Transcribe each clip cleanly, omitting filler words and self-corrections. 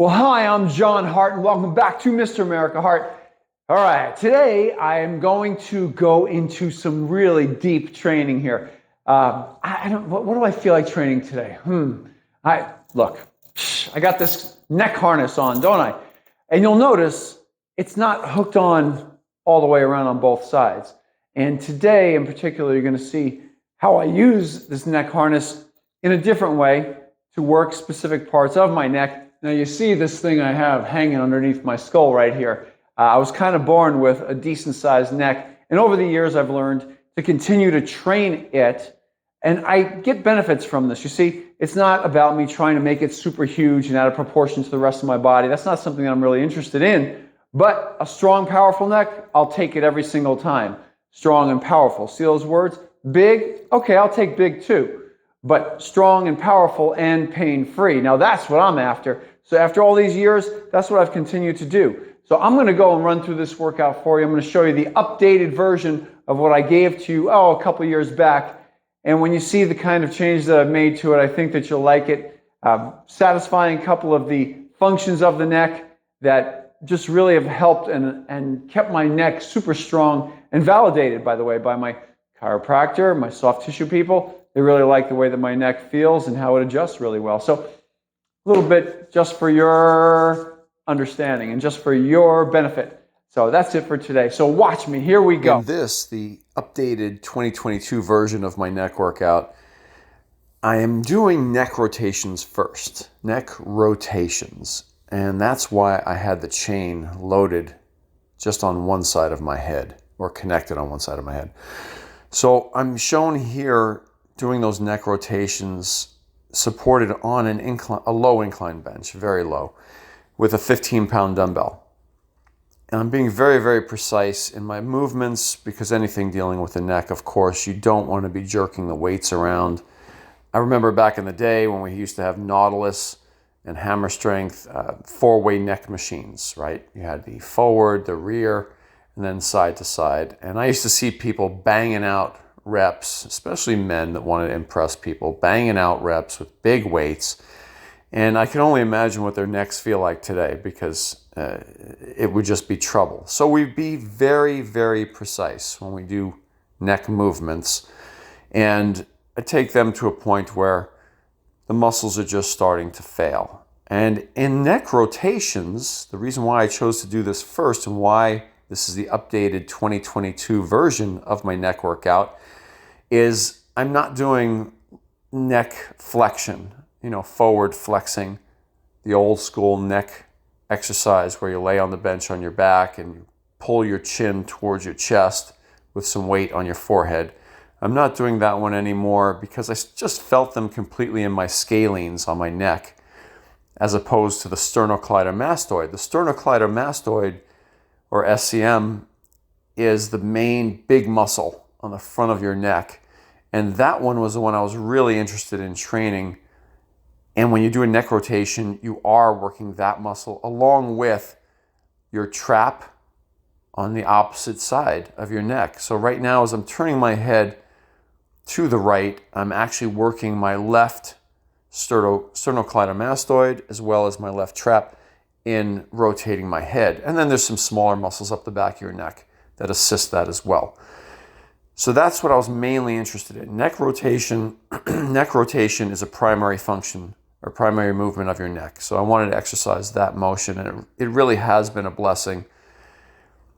Well, hi, I'm John Hart, and welcome back to Mr. America Hart. All right, today I am going to go into some really deep training here. What do I feel like training today? I got this neck harness on, don't I? And you'll notice it's not hooked on all the way around on both sides. And today, in particular, you're going to see how I use this neck harness in a different way to work specific parts of my neck. Now you see this thing I have hanging underneath my skull right here. I was kind of born with a decent sized neck, and over the years I've learned to continue to train it, and I get benefits from this. You see, it's not about me trying to make it super huge and out of proportion to the rest of my body. That's not something that I'm really interested in, but a strong, powerful neck, I'll take it every single time. Strong and powerful. See those words? Big? Okay, I'll take big too. But strong and powerful and pain-free. Now that's what I'm after. So after all these years, that's what I've continued to do. So I'm going to go and run through this workout for you. I'm going to show you the updated version of what I gave to you, a couple years back. And when you see the kind of changes that I've made to it, I think that you'll like it. Satisfying a couple of the functions of the neck that just really have helped and kept my neck super strong and validated, by the way, by my chiropractor, my soft tissue people. They really like the way that my neck feels and how it adjusts really well. So a little bit just for your understanding and just for your benefit. So that's it for today. So watch me. Here we go. In this, the updated 2022 version of my neck workout, I am doing neck rotations first. Neck rotations. And that's why I had the chain loaded just on one side of my head, or connected on one side of my head. So I'm shown here doing those neck rotations supported on a low incline bench, very low, with a 15-pound dumbbell. And I'm being very, very precise in my movements because anything dealing with the neck, of course, you don't want to be jerking the weights around. I remember back in the day when we used to have Nautilus and Hammer Strength four-way neck machines, right? You had the forward, the rear, and then side to side. And I used to see people banging out reps, especially men that wanted to impress people, banging out reps with big weights. And I can only imagine what their necks feel like today because it would just be trouble. So we be very, very precise when we do neck movements. And I take them to a point where the muscles are just starting to fail. And in neck rotations, the reason why I chose to do this first and why this is the updated 2022 version of my neck workout is I'm not doing neck flexion, forward flexing, the old school neck exercise where you lay on the bench on your back and you pull your chin towards your chest with some weight on your forehead. I'm not doing that one anymore because I just felt them completely in my scalenes on my neck as opposed to the sternocleidomastoid. The sternocleidomastoid, or SCM, is the main big muscle on the front of your neck. And that one was the one I was really interested in training. And when you do a neck rotation, you are working that muscle along with your trap on the opposite side of your neck. So right now, as I'm turning my head to the right, I'm actually working my left sternocleidomastoid as well as my left trap in rotating my head. And then there's some smaller muscles up the back of your neck that assist that as well. So that's what I was mainly interested in. Neck rotation is a primary function or primary movement of your neck. So I wanted to exercise that motion, and it really has been a blessing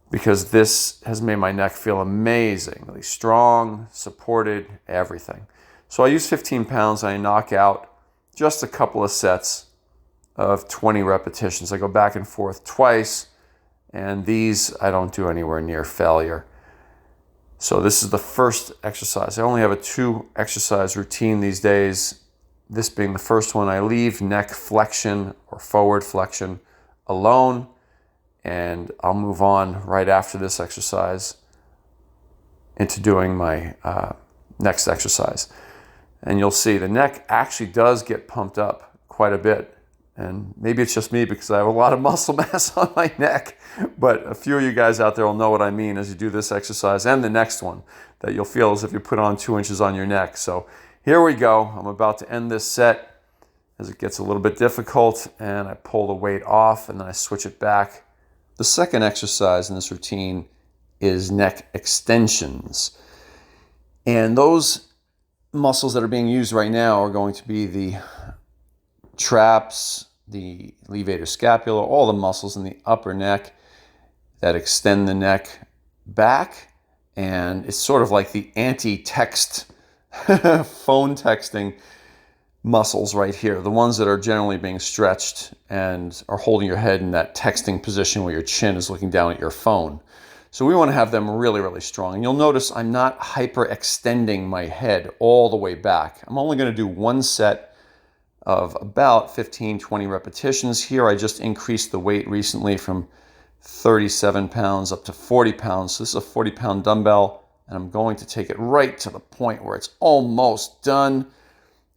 because this has made my neck feel amazingly strong, supported, everything. So I use 15 pounds and I knock out just a couple of sets of 20 repetitions. I go back and forth twice, and these I don't do anywhere near failure. So this is the first exercise. I only have a 2 exercise routine these days. This being the first one, I leave neck flexion or forward flexion alone, and I'll move on right after this exercise into doing my next exercise. And you'll see the neck actually does get pumped up quite a bit. And maybe it's just me because I have a lot of muscle mass on my neck, but a few of you guys out there will know what I mean as you do this exercise and the next one, that you'll feel as if you put on 2 inches on your neck. So here we go. I'm about to end this set, as it gets a little bit difficult, and I pull the weight off and then I switch it back. The second exercise in this routine is neck extensions. And those muscles that are being used right now are going to be the traps, the levator scapula, all the muscles in the upper neck that extend the neck back. And it's sort of like the anti-text phone texting muscles right here, the ones that are generally being stretched and are holding your head in that texting position where your chin is looking down at your phone. So we want to have them really, really strong. And you'll notice I'm not hyperextending my head all the way back. I'm only going to do one set of about 15, 20 repetitions. Here I just increased the weight recently from 37 pounds up to 40 pounds. So this is a 40-pound dumbbell, and I'm going to take it right to the point where it's almost done.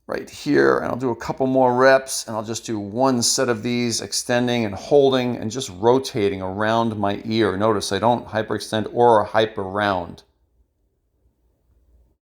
Right here, and I'll do a couple more reps, and I'll just do one set of these, extending and holding and just rotating around my ear. Notice I don't hyperextend or hyper round.